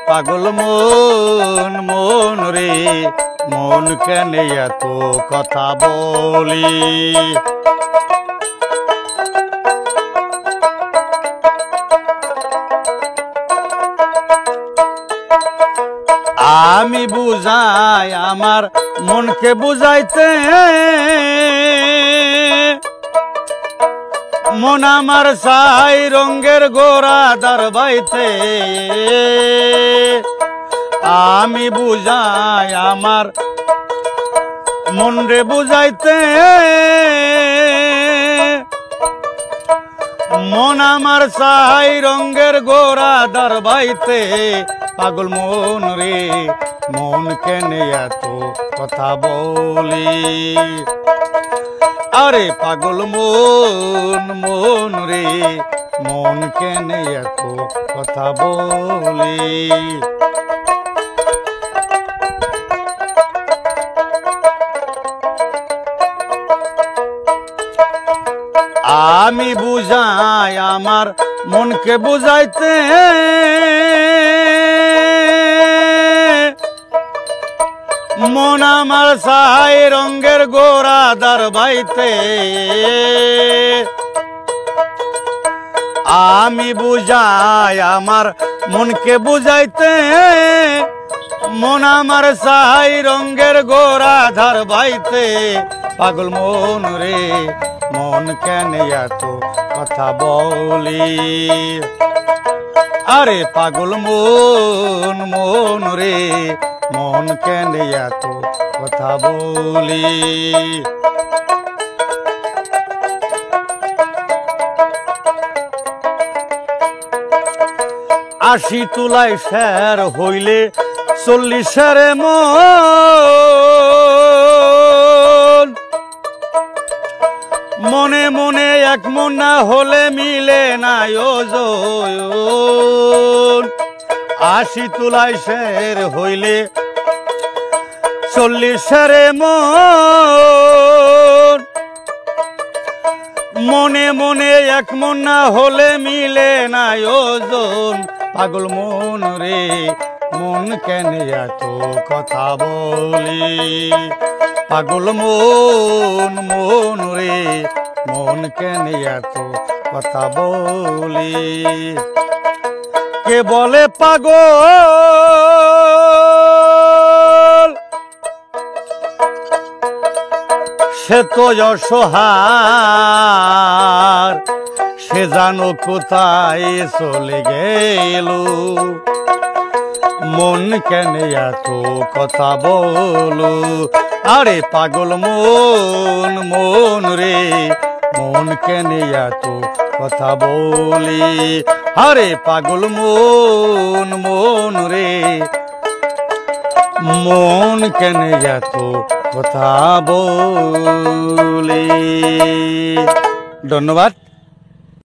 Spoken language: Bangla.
পাগল মন মন রে মন কেন এত কথা বলি আমি বুঝাই আমার মনকে বুঝাইতে মন আমার ছাই রঙের গোরা দারবাইতে আমি বুঝাই আমার মন রে বুঝাইতে মন আমার ছাই রঙের গোরা দারবাইতে পাগল মন রে মন কেন এত কথা বলি আরে পাগল মন মন রে মন কেন এত কথা বলি আমি বুঝাই আমার মনকে বুঝাইতে মন আমার ছাই রঙের গোরা দারবাইতে আমি বুঝাই আমার মনকে বুঝাইতে মন আমার ছাই রঙের গোরা দারবাইতে পাগল মন রে মন কেন এত কথা বলি আরে পাগল মন মন রে মন কেন এত কথা বলি আশি তুলাই শের হইলে 40 মন মনে মনে এক মন না হলে মিলে না ওজন আশি তুলাই শের হইলে 40 মন মনে মনে এক মন না হলে মিলে না ওজন পাগল মন রে মন কেন এত কথা বলি পাগল মন মন রে মন কেন এত কথা বলি কে বলে পাগল সে তো অসহার সে জানো কোথায় চলে গেল মন কেন এত কথা বলো আরে পাগল মন মন রে মন কেন এত কথা বলি আরে পাগল মন মন রে মন কেন এত কথা বলি ধন্যবাদ।